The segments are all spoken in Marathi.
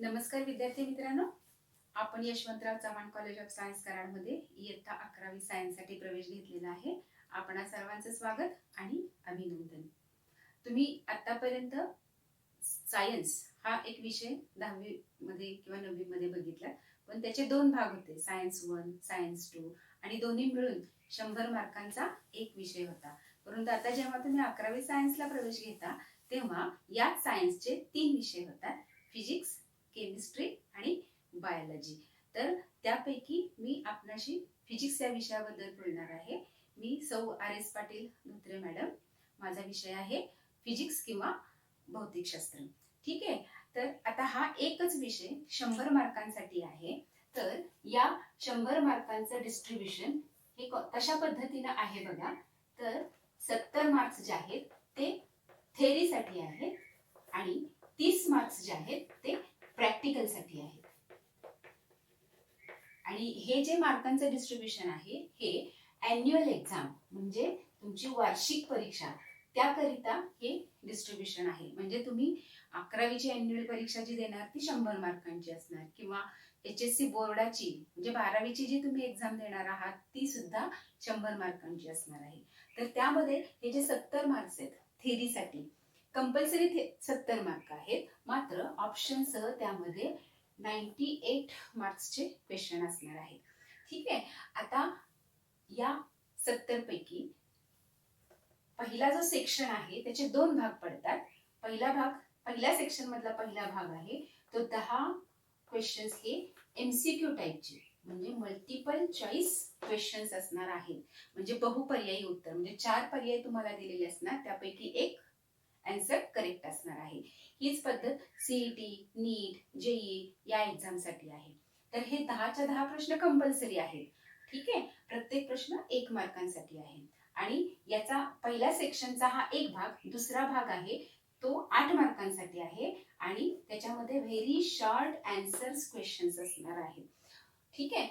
नमस्कार विद्यार्थी मित्रांनो, आपण Yashwantrao Chavan college of science कराडमध्ये इयत्ता 11वी सायन्ससाठी प्रवेश घेतलेला आहे. आपणा सर्वांचं स्वागत आणि अभिनंदन. तुम्ही आतापर्यंत सायन्स हा एक विषय 10वी मध्ये किंवा 9वी मध्ये बघितला, पण त्याचे दोन भाग होते, सायन्स 1, सायन्स 2 आणि दोन्ही मिळून 100 मार्कांचा एक विषय होता. परंतु आता जेव्हा तुम्ही 11वी सायन्सला प्रवेश घेता तेव्हा या सायन्सचे 3 विषय होतात, फिजिक्स, केमिस्ट्री आणि बायोलॉजी. तर त्यापैकी मी आपणाशी फिजिक्स या विषयाबद्दल बोलणार आहे. मी सौ R S Patil Dhotre madam. माझा विषय आहे फिजिक्स किंवा भौतिकशास्त्र. ठीक आहे. तर आता हा एकच विषय 100 मार्कांसाठी आहे. तर या 100 मार्कांचं डिस्ट्रीब्युशन हे कशा पद्धतीनं आहे बघा. तर 70 मार्क्स जे आहेत ते थेअरीसाठी आहेत आणि 30 मार्क्स जे आहेत ते प्रॅक्टिकल साठी आहेत. आणि हे जे मार्कांचं डिस्ट्रीब्युशन आहे हे अॅन्युअल एक्झाम म्हणजे तुमची वार्षिक परीक्षा त्याकरिता हे डिस्ट्रीब्युशन आहे. म्हणजे तुम्ही 11वीची अॅन्युअल परीक्षा जी देणार ती 100 मार्कांची असणार, किंवा HSC बोर्डाची म्हणजे 12वीची जी तुम्ही एक्झाम देणार आहात ती सुद्धा 100 मार्कांची असणार आहे. तर त्यामध्ये हे जे 70 मार्क्स आहेत थेअरीसाठी कंपल्सरी 70 मार्क आहेत, मात्र ऑप्शनसह त्यामध्ये 98 मार्क्सचे क्वेश्चन असणार आहेत. ठीक आहे. आता या 70 पैकी पहिला जो सेक्शन आहे त्याचे दोन भाग पडतात. पहिल्या सेक्शन मधला पहिला भाग आहे तो 10 क्वेश्चन्स हे MCQ टाईपचे म्हणजे मल्टिपल चॉईस क्वेश्चन्स असणार आहेत. म्हणजे बहुपर्यायी उत्तर, म्हणजे 4 पर्याय तुम्हाला दिलेले असणार, त्यापैकी एक आन्सर करेक्ट असणार आहे. हीच पद्धत सीईटी, नीट, जेई या एक्झाम साठी आहे. तर हे 10च्या 10 प्रश्न कंपल्सरी आहेत. ठीक आहे. प्रत्येक प्रश्न 1 मार्कांसाठी आहे. आणि याचा पहिल्या सेक्शनचा हा एक भाग, दुसरा भाग आहे तो 8 मार्कांसाठी आहे आणि त्याच्यामध्ये व्हेरी शॉर्ट आन्सर्स क्वेश्चन्स असणार आहेत. ठीक आहे.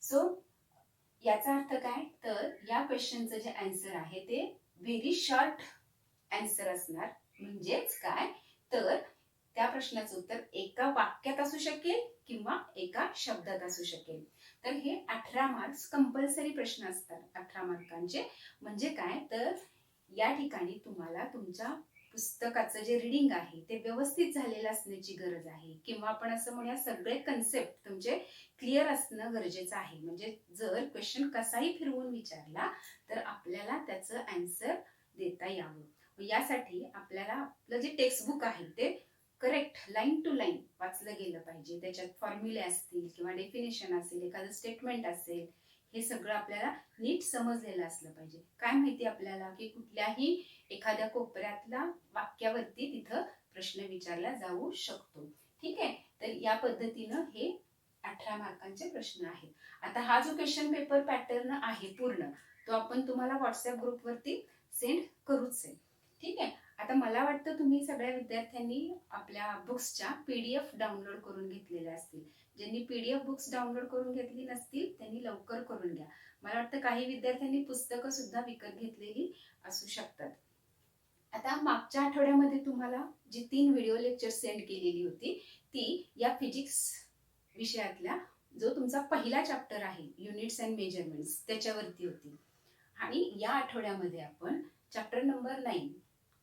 सो याचा अर्थ काय, तर या क्वेश्चनचं जे आन्सर आहे ते व्हेरी शॉर्ट आन्सर असणार. म्हणजेच काय, तर त्या प्रश्नाचं उत्तर एका वाक्यात असू शकेल किंवा एका शब्दात असू शकेल. तर हे 18 मार्क्स कंपल्सरी प्रश्न असतात 18 मार्कांचे. म्हणजे काय, तर या ठिकाणी तुम्हाला तुमच्या पुस्तकाचं जे रीडिंग आहे ते व्यवस्थित झालेलं असण्याची गरज आहे, किंवा आपण असं म्हणूया सगळे कन्सेप्ट तुमचे क्लिअर असणं गरजेचं आहे. म्हणजे जर क्वेश्चन कसाही फिरवून विचारला तर आपल्याला त्याचं आन्सर देता यावं. यासाठी आपल्याला आपलं जे टेक्स्टबुक आहे ते करेक्ट लाईन टू लाईन वाचलं गेलं पाहिजे. त्याच्यात फॉर्म्युले असतील किंवा डेफिनेशन असेल, एखादं स्टेटमेंट असेल, हे सगळं आपल्याला नीट समजलेलं असलं पाहिजे. काय माहिती आपल्याला की कुठल्याही एखाद्या कोपऱ्यातल्या वाक्यावरती तिथं प्रश्न विचारला जाऊ शकतो. ठीक आहे. तर या पद्धतीनं हे 18 मार्कांचे प्रश्न आहेत. आता हा जो क्वेश्चन पेपर पॅटर्न आहे पूर्ण, तो आपण तुम्हाला व्हॉट्सअप ग्रुपवरती सेंड करूच आहे. ठीक आहे. आता मला वाटतं तुम्ही सगळ्या विद्यार्थ्यांनी आपल्या बुक्सच्या PDF डाउनलोड करून घेतलेल्या असतील. ज्यांनी PDF बुक्स डाउनलोड करून घेतली नसतील त्यांनी लवकर करून घ्या. मला वाटतं काही विद्यार्थ्यांनी पुस्तकं सुद्धा विकत घेतलेली असू शकतात. आता मागच्या आठवड्यामध्ये तुम्हाला जी 3 व्हिडिओ लेक्चर सेंड केलेली होती ती या फिजिक्स विषयातल्या जो तुमचा पहिला चॅप्टर आहे युनिट्स अँड मेजरमेंट्स त्याच्यावरती होती. आणि या आठवड्यामध्ये आपण चॅप्टर नंबर 9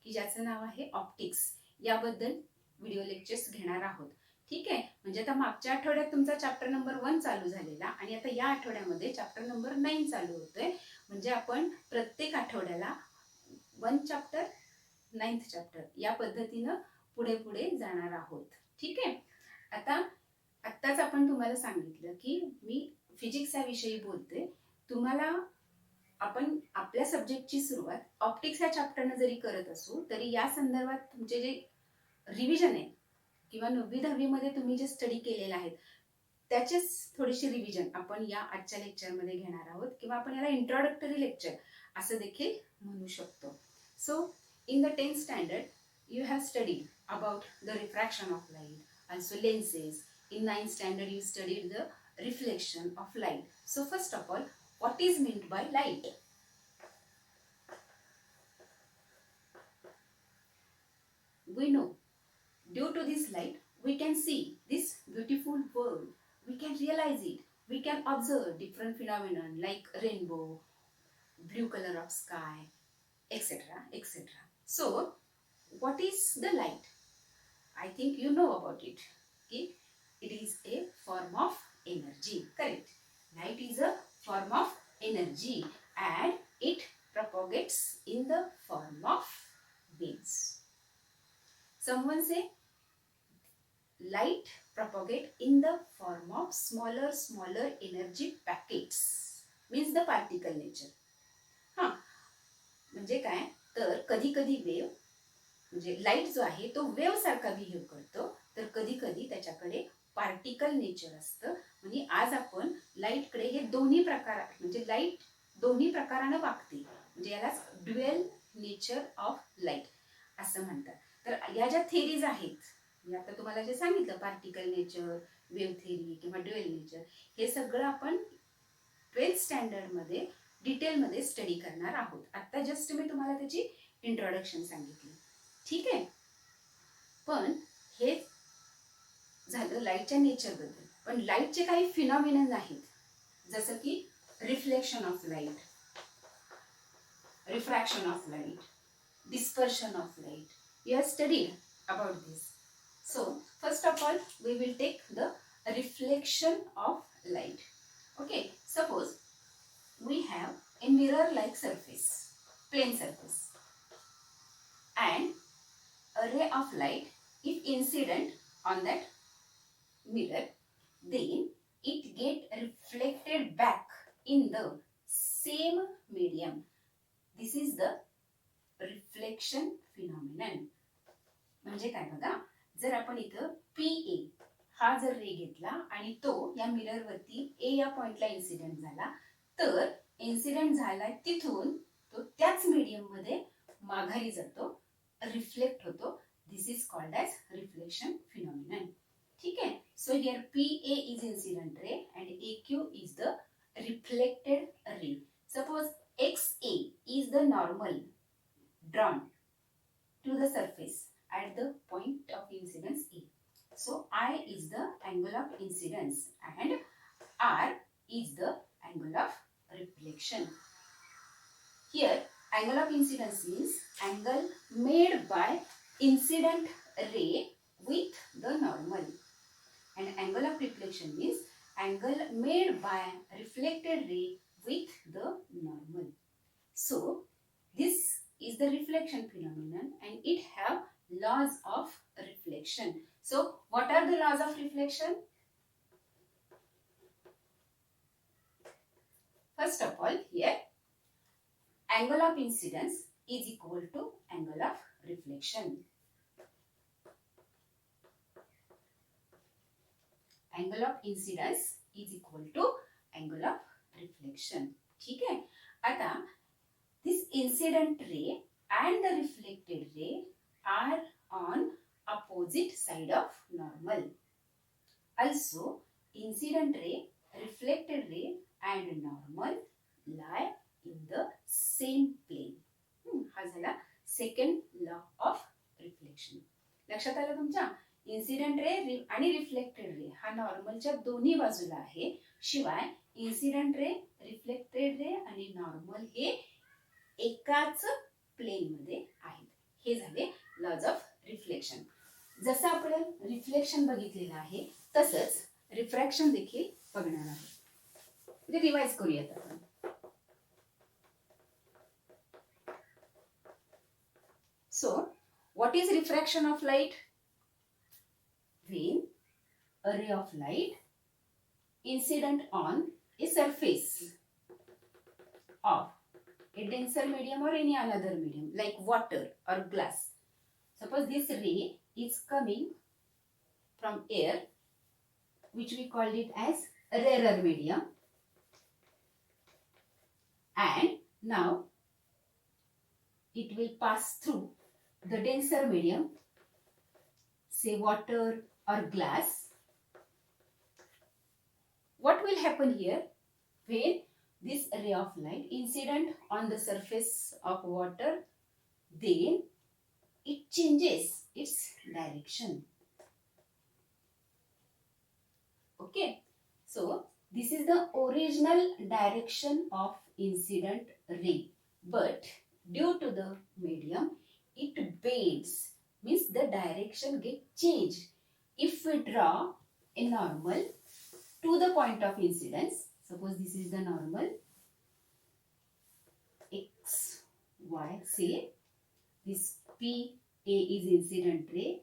की ज्याचं नाव आहे ऑप्टिक्स याबद्दल व्हिडिओ लेक्चर्स घेणार आहोत. ठीक आहे. म्हणजे आता मागच्या आठवड्यात तुमचा चॅप्टर नंबर 1 चालू झालेला आणि आता या आठवड्यामध्ये चॅप्टर नंबर 9 चालू होतोय. म्हणजे आपण प्रत्येक आठवड्याला 1 चॅप्टर 9th चॅप्टर या पद्धतीनं पुढे पुढे जाणार आहोत. ठीक आहे. आत्ताच आपण तुम्हाला सांगितलं की मी फिजिक्स या विषयी बोलते. तुम्हाला आपण आपल्या सब्जेक्टची सुरुवात ऑप्टिक्स या चॅप्टरनं जरी करत असू तरी या संदर्भात तुमचे जे रिव्हिजन आहे किंवा 9वी 10वी मध्ये तुम्ही जे स्टडी केलेलं आहे त्याचेच थोडीशी रिव्हिजन आपण या आजच्या लेक्चरमध्ये घेणार आहोत, किंवा आपण याला इंट्रोडक्टरी लेक्चर असं देखील म्हणू शकतो. So in the 10th standard you have studied about the refraction of light, also lenses. In 9th standard you studied the reflection of light. So first of all, what is meant by light? We know due to this light we can see this beautiful world, we can realize it, we can observe different phenomena like rainbow, blue color of sky, etc. etc. So, what is the light? I think you know about it. Okay? It is a form of energy. Correct. Light is a form of energy and it propagates in the form of waves. Someone say light propagate in the form of smaller energy packets. Means the particle nature. हां, म्हणजे काय तर कधी कधी वेव्ह म्हणजे लाईट जो आहे तो वेव्ह सारखा बिहेव करतो, तर कधी कधी त्याच्याकडे पार्टिकल नेचर असतं. म्हणजे आज आपण लाईटकडे हे दोन्ही प्रकार म्हणजे लाईट दोन्ही प्रकारानं वागते, म्हणजे यालाच ड्युएल नेचर ऑफ लाईट असं म्हणतात. तर या ज्या थेरीज आहेत, आता तुम्हाला जे सांगितलं पार्टिकल नेचर, वेव्ह थेरी किंवा ड्युएल नेचर, हे सगळं आपण 12th स्टँडर्डमध्ये डिटेलमध्ये स्टडी करणार आहोत. आता जस्ट मी तुम्हाला त्याची इंट्रोडक्शन सांगितली. ठीक आहे. पण हे झालं लाईटच्या नेचरबद्दल. पण लाईटचे काही फिनॉमिनन आहेत, जसं की reflection of light, refraction of light, dispersion of light. We have studied about this. So, first of all, we will take the reflection of light. Okay, suppose we have a mirror-like surface, plain surface, and a ray of light, if incident on that mirror, then it get reflected back in the same medium. This is the reflection phenomenon. म्हणजे काय बघा, जर आपण इथं PA हा जर रे घेतला आणि तो या मिरर वरती A या पॉइंटला इन्सिडेंट झाला, तर इन्सिडेंट झाला तिथून तो त्याच मीडियम मध्ये माघारी जातो, रिफ्लेक्ट होतो. This is called as reflection phenomenon. ठीक आहे. So here PA is incident ray and AQ is the reflected ray. Suppose XA is the normal drawn to the surface at the point of incidence A. So I is the angle of incidence and R is the angle of reflection. Here angle of incidence is angle made by incident ray with the normal, and angle of reflection is angle made by reflected ray with the normal. So this is the reflection phenomenon and it have laws of reflection. So what are the laws of reflection? First of all, here angle of incidence is equal to angle of reflection. Angle of incidence is equal to angle of reflection. ठीक है. आता this incident ray and the reflected ray are on opposite side of normal. Also, incident ray, reflected ray and normal lie in the same plane. हा झाला second law of reflection. लक्षात आलं तुमच्या? इन्सिडेंट रे आणि रिफ्लेक्टेड रे हा नॉर्मलच्या दोन्ही बाजूला आहे. शिवाय इन्सिडेंट रे, रिफ्लेक्टेड रे आणि नॉर्मल हे एकाच प्लेन मध्ये आहेत. हे झाले लॉज ऑफ रिफ्लेक्शन. जसं आपण रिफ्लेक्शन बघितलेलं आहे तसंच रिफ्रॅक्शन देखील बघणार आहोत. म्हणजे रिवाइज करूयात आपण. So, what is refraction of light? When a ray of light incident on a surface of a denser medium or any another medium like water or glass. Suppose this ray is coming from air, which we called it as a rarer medium, and now it will pass through the denser medium, say water or glass. What will happen here when this ray of light incident on the surface of water, then it changes its direction. Okay, so this is the original direction of incident ray, but due to the medium it bends, means the direction get changed. If we draw a normal to the point of incidence, suppose this is the normal x y, say this p a is incident ray,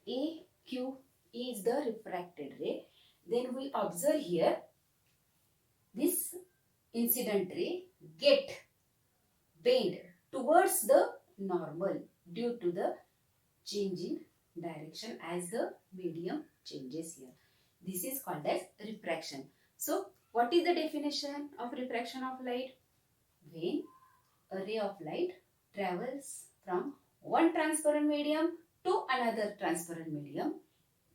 a q is the refracted ray, then we observe here this incident ray get bend towards the normal due to the change in direction as the medium changes here. This is called as refraction. So what is the definition of refraction of light? When a ray of light travels from one transparent medium to another transparent medium,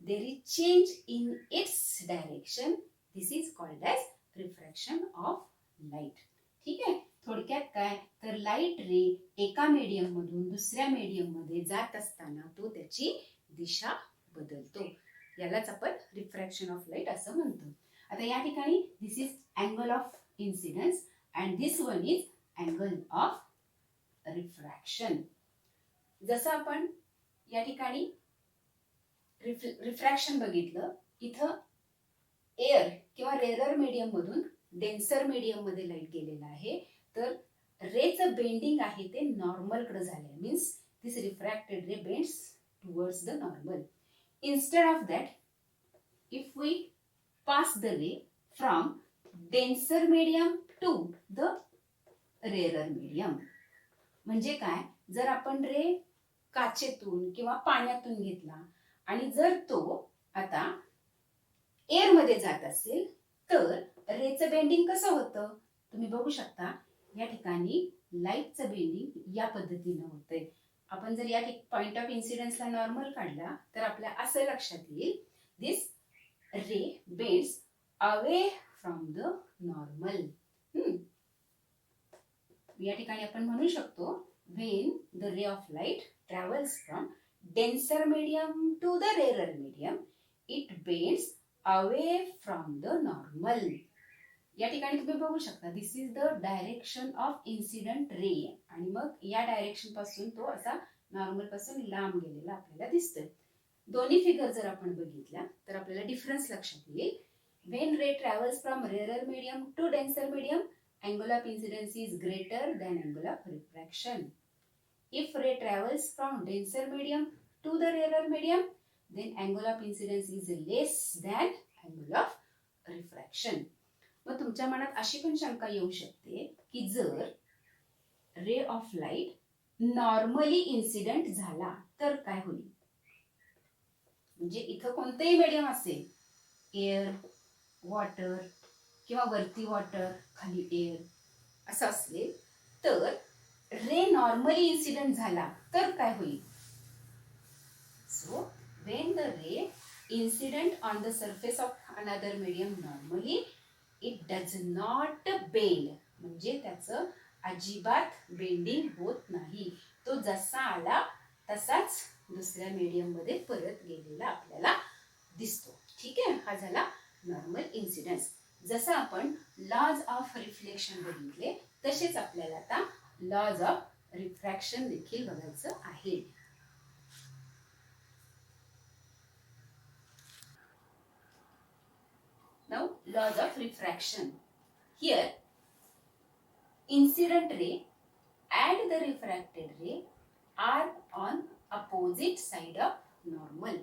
there is change in its direction. This is called as refraction of light. ठीक आहे. थोडक्यात काय तर लाईट रे एका मीडियम मधून दुसऱ्या मीडियम मध्ये जात असताना तो त्याची दिशा बदलतो. यालाच आपण रिफ्रॅक्शन ऑफ लाईट असं म्हणतो. आता या ठिकाणी this is angle of incidence and this one is angle of refraction. जसं आपण या ठिकाणी रिफ्रॅक्शन बघितलं, इथं एअर किंवा रेअरर मीडियम मधून डेन्सर मीडियम मध्ये लाईट गेलेला आहे, तर रेचं बेंडिंग आहे ते नॉर्मल कडे झाले, means this refracted ray bends towards the normal. Instead of that, if we pass the ray from denser medium to the rarer medium, म्हणजे काय, जर आपण रे काचेतून किंवा पाण्यातून घेतला आणि जर तो आता एअर मध्ये जात असेल तर रेचं बेंडिंग कसं होतं तुम्ही बघू शकता. या ठिकाणी लाईटचं बेंडिंग या पद्धतीने होतंय. आपण जर या पॉइंट ऑफ इन्सिडन्सला नॉर्मल काढला तर आपल्या असं लक्षात येईल, this ray bends away from the normal. या ठिकाणी आपण म्हणू शकतो, when the ray of light travels from denser medium to the rarer medium, it bends away from the normal. या ठिकाणी तुम्ही बघू शकता, this is the direction of incident ray, आणि मग या डायरेक्शन पासून तो असा नॉर्मल पासून लांब गेलेला आपल्याला दिसतोय. दोन्ही फिगर जर आपण बघितल्या तर आपल्याला डिफरन्स लक्षात येईल. When ray travels from rarer medium to denser medium, angle of incidence is greater than angle of refraction. If ray travels from denser medium to the rarer medium, then angle of incidence is less than angle of refraction. मग तुमच्या मनात अशी पण शंका येऊ शकते की जर रे ऑफ लाईट नॉर्मली इन्सिडेंट झाला तर काय होईल. म्हणजे इथं कोणतेही मीडियम असेल, एअर, वॉटर किंवा वरती वॉटर खाली एअर असं असेल, तर रे नॉर्मली इन्सिडेंट झाला तर काय होईल. So when the ray incident on the surface of another medium normally, it does not bend, म्हणजे त्याचं अजिबात बेंडिंग होत नाही. तो जसा आला तसाच दुसऱ्या मीडियम मध्ये परत गेलेला आपल्याला दिसतो. ठीक आहे, हा झाला नॉर्मल इन्सिडन्स. जसं आपण लॉज ऑफ रिफ्लेक्शन बघितले तसेच आपल्याला आता लॉज ऑफ रिफ्रॅक्शन देखील बघायचं आहे. Now laws of refraction. Here incident ray and the refracted ray are on opposite side of normal.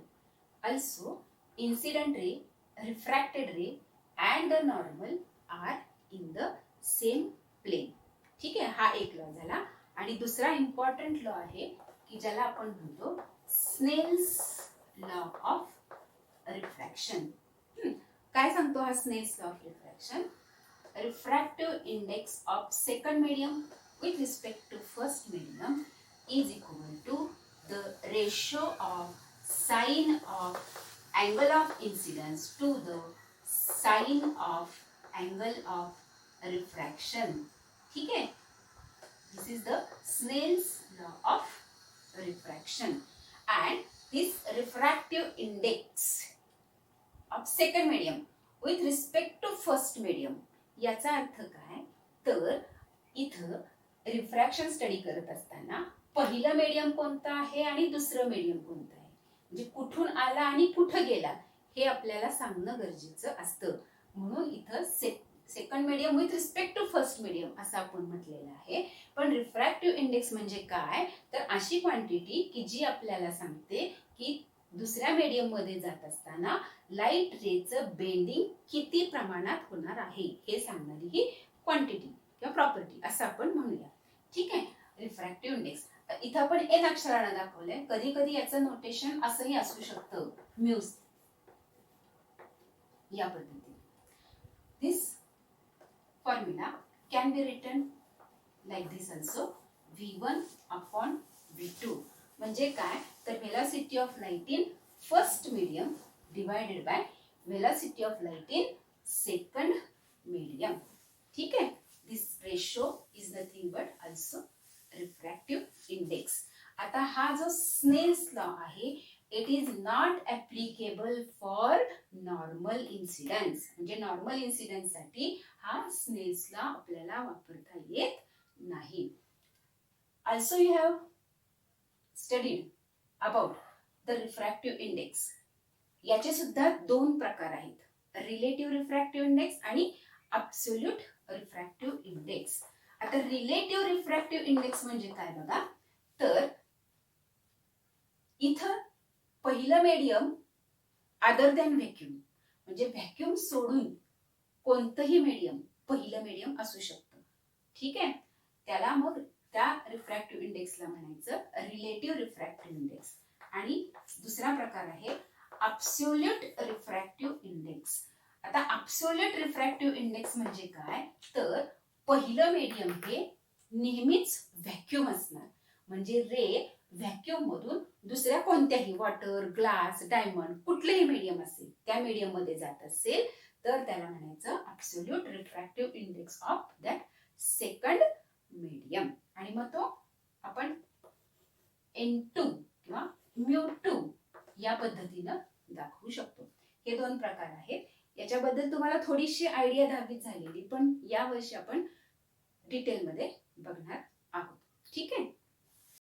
Also incident ray, refracted ray and the normal are in the same plane. ठीक आहे, हा एक लॉ झाला. आणि दुसरा इम्पॉर्टंट लॉ आहे की ज्याला आपण म्हणतो स्नेल्स लॉ ऑफ रिफ्रॅक्शन. काय सांगतो हा Snell's law of refraction? Refractive index of second medium with respect to first medium is equal to the ratio of sine of angle of incidence to the sine of angle of refraction. ठीक है, this is the Snell's law of refraction, and this refractive index of second medium with respect to first medium. याचा अर्थ काय, तर इथं रिफ्रॅक्शन स्टडी करत असताना पहिलं मीडियम कोणतं आहे आणि दुसरं मीडियम कोणतं आहे, म्हणजे कुठून आला आणि कुठं गेला हे आपल्याला सांगणं गरजेचं असतं. म्हणून इथं second medium with respect to first medium असं आपण म्हटलेलं आहे. पण रिफ्रॅक्टिव्ह इंडेक्स म्हणजे काय, तर अशी क्वांटिटी की जी आपल्याला सांगते की दुसऱ्या मीडियम मध्ये जात असताना लाईट रेचं बेंडिंग किती प्रमाणात होणार आहे हे सांगणारी ही क्वांटिटी किंवा प्रॉपर्टी असं आपण म्हणूया. ठीक आहे. रिफ्रॅक्टिव्ह इंडेक्स इथं आपण एन अक्षरानं दाखवलंय. कधी कधी याचं नोटेशन असंही असू शकतं, म्यूज या पद्धतीने. This formula can be written like this also, v1 upon v2. म्हणजे काय, तर velocity of light in first medium divided by velocity of light in second medium. ठीक आहे. This ratio is nothing but also refractive index. आता हा जो स्नेल्स लॉ आहे, it is not applicable for normal incidence. म्हणजे नॉर्मल इन्सिडन्स साठी हा स्नेल्स लॉ आपल्याला वापरता येत नाही. Also you have studied about the refractive index. याचे सुद्धा दोन प्रकार आहेत, रिलेटिव्ह रिफ्रॅक्टिव्ह इंडेक्स आणि ॲब्सोल्यूट रिफ्रॅक्टिव्ह इंडेक्स. आता रिलेटिव्ह रिफ्रॅक्टिव्ह इंडेक्स म्हणजे काय बघा, तर इथं पहिलं मीडियम अदर दॅन व्हॅक्यूम, म्हणजे व्हॅक्यूम सोडून कोणतंही मीडियम पहिलं मीडियम असू शकतं. ठीक आहे. त्याला मग त्या रिफ्रॅक्टिव्ह इंडेक्सला म्हणायचं रिलेटिव्ह रिफ्रॅक्टिव्ह इंडेक्स. आणि दुसरा प्रकार आहे ॲब्सोल्यूट रिफ्रॅक्टिव्ह इंडेक्स. आता ॲब्सोल्यूट रिफ्रॅक्टिव्ह इंडेक्स म्हणजे काय, तर पहिलं मीडियम हे नेहमीच व्हॅक्यूम असणार. म्हणजे रे व्हॅक्यूम मधून दुसऱ्या कोणत्याही वॉटर, ग्लास, डायमंड कुठलेही मीडियम असेल त्या मीडियम मध्ये जात असेल तर त्याला म्हणायचं absolute refractive index of that second medium. आणि मग तो आपण N2 किंवा μ2 या पद्धतीनं दाखवू शकतो. हे दोन प्रकार आहेत. याच्याबद्दल तुम्हाला थोडीशी आयडिया 10वीत झालेली, पण या वर्षी आपण डिटेलमध्ये बघणार आहोत. ठीक आहे.